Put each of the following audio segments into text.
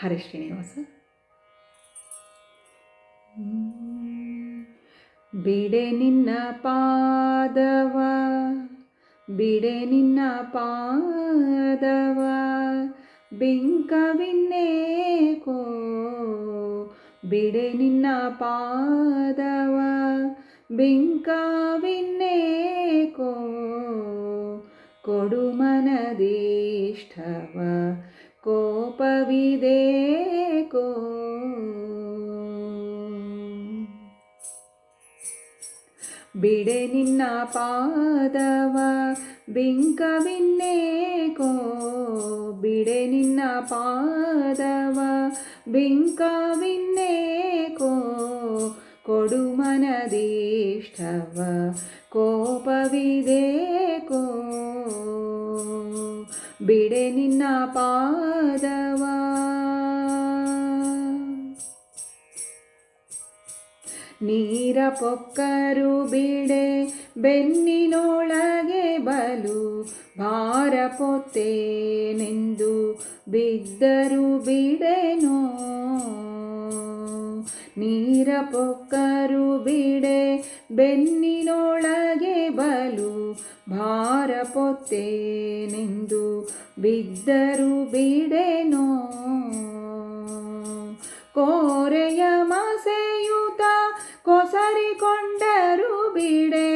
ಹರೇ ಶ್ರೀನಿವಾಸ. ಬಿಡೆ ನಿನ್ನ ಪಾದವ, ಬಿಡೆ ನಿನ್ನ ಪಾದವ, ಬಿಂಕವಿನ್ನೇಕೋ ಬಿಡೆ ನಿನ್ನ ಪಾದವ, ಬಿಂಕವಿನ್ನೇಕೋ ಕೊಡು ಮನದೀಷ್ಟವ, ಕೋಪವಿದೇಕೋ ಬಿಡೆ ನಿನ್ನ ಪಾದವ, ಬಿಂಕವಿನ್ನೇಕೋ ಬಿಡೆ ನಿನ್ನ ಪಾದವ, ಬಿಂಕವಿನ್ನೇಕೋ ಕೊಡು ಮನದೀಷ್ಟವ, ಕೋಪವಿದೇಕೋ ಬಿಡೆ ನಿನ್ನ ಪಾದವ. ನೀರ ಪೊಕ್ಕರು ಬಿಡೆ ಬೆನ್ನಿನೊಳಗೆ ಬಲು ಭಾರ ಪೊತ್ತೇನೆಂದು ಬಿದ್ದರು ಬಿಡೆನೋ. ನೀರ ಪೊಕ್ಕರು ಬಿಡೆ ಬೆನ್ನಿನೊಳಗೆ ಬಲು ಭಾರ ಪೊತ್ತೇನೆಂದು ಬಿದ್ದರು ಬಿಡೆನೋ. ಕೋರೆಯ ಮಸೆಯುತ ಕೊಸರಿಕೊಂಡರು ಬಿಡೆ,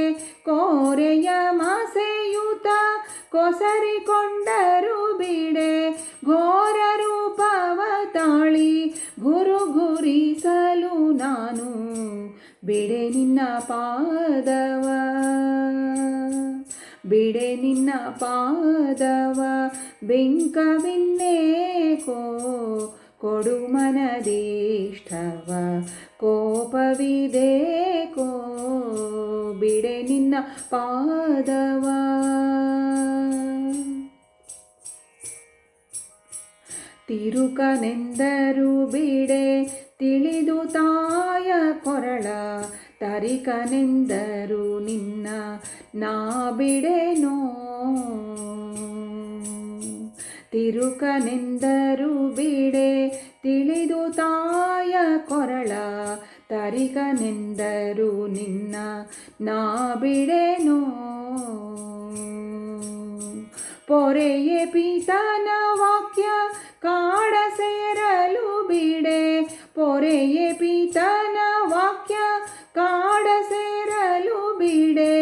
ಕೋರೆಯ ಮಸೆಯುತ ಕೊಸರಿಕೊಂಡರು ಬಿಡೆ, ಘೋರ ರೂಪವ ತಾಳಿ ಗುರುಗುರಿಸಲು ನಾನು ಬಿಡೆ ನಿನ್ನ ಪಾದವ, ಬಿಡೆ ನಿನ್ನ ಪಾದವ, ಬಿಂಕವಿನ್ನೇಕೋ ಕೊಡು ಮನದೀಷ್ಟವ, ಕೋಪವಿದೇಕೋ ಬಿಡೆ ನಿನ್ನ ಪಾದವ. ತಿರುಕನೆಂದರು ಬಿಡೆ ತಿಳಿದು ತಾಯ ಕೊರಳ, ತರಿಕನೆಂದರು ನಿನ್ನ ನಾ ಬಿಡೆನೋ. ತಿರುಕನೆಂದರು ಬಿಡೆ ತಿಳಿದು ತಾಯ ಕೊರಳ, ತರಿಕನೆಂದರು ನಿನ್ನ ನಾ ಬಿಡೆನೋ. ಪೊರೆಯೇ ಪೀತನ ವಾಕ್ಯ ಕಾಡ ಸೇರಲು ಬಿಡೆ, ಪೊರೆಯೇ ಪೀತನ ವಾಕ್ಯ ಕಾಡ ಸೇರಲು ಬಿಡೆ,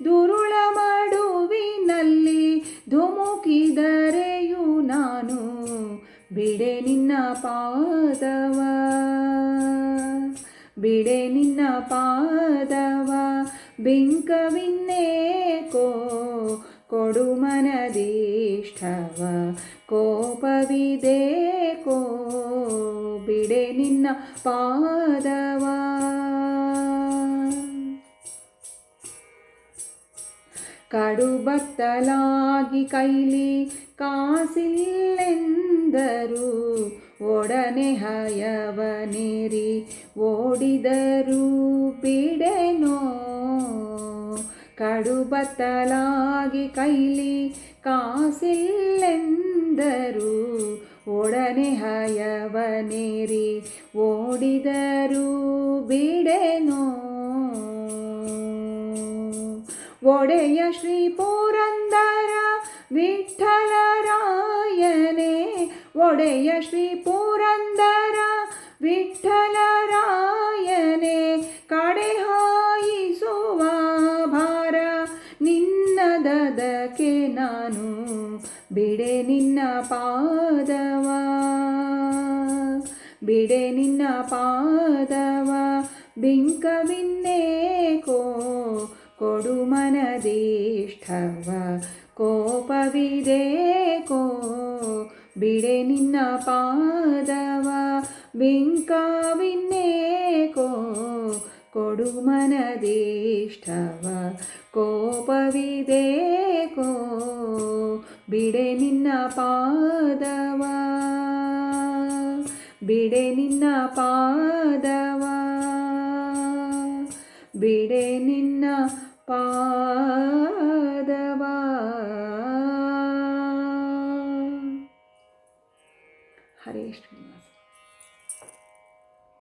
ದುರುಳ ಮಡುವಿನಲ್ಲಿ ಧುಮುಕಿದರೆಯು ನಾನು ಬಿಡೆ ನಿನ್ನ ಪಾದವ, ಬಿಡೆ ನಿನ್ನ ಪಾದವ, ಬಿಂಕವಿನ್ನೇಕೋ ಕೊಡು ಮನದೀಷ್ಟವ, ಕೋಪವಿದೇಕೋ ಬಿಡೆ ನಿನ್ನ ಪಾದವ. ಕಡುಬತ್ತಲಾಗಿ ಕೈಲಿ ಕಾಸಿಲ್ಲೆಂದರು, ಒಡನೆ ಹಯವನೇರಿ ಓಡಿದರು ಬಿಡೆನೋ. ಕಡುಬತ್ತಲಾಗಿ ಕೈಲಿ ಕಾಸಿಲ್ಲೆಂದರು, ಒಡನೆ ಹಯವನೇರಿ ಓಡಿದರು ಬಿಡೆನೋ. ಒಡೆಯ ಶ್ರೀ ಪುರಂದರ ವಿಠ್ಠಲರಾಯನೇ, ಒಡೆಯ ಶ್ರೀ ಪುರಂದರ ವಿಠ್ಠಲರಾಯನೇ, ಕಡೆ ಹಾಯಿಸುವ ಭಾರ ನಿನ್ನದಕ್ಕೆ ನಾನು ಬಿಡೆ ನಿನ್ನ ಪಾದವ, ಬಿಡೆ ನಿನ್ನ ಪಾದವ, ಬಿಂಕವಿನ್ನೇಕೋ ಕೊಡು ಮನದೀಷ್ಟವ, ಕೋಪವಿದೇಕೋ ಬಿಡೆ ನಿನ್ನ ಪಾದವ, ಬಿಂಕವಿನ್ನೇಕೋ ಕೊಡು ಮನದೀಷ್ಟವ, ಕೋಪವಿದೇಕೋ ಬಿಡೆ ನಿನ್ನ ಪಾದವ, ಬಿಡೆ ನಿನ್ನ ಪಾದವ, ಬಿಡೆ ನಿನ್ನ ಪಾದವ. ಹರೇ ಶ್ರೀನಿವಾಸ.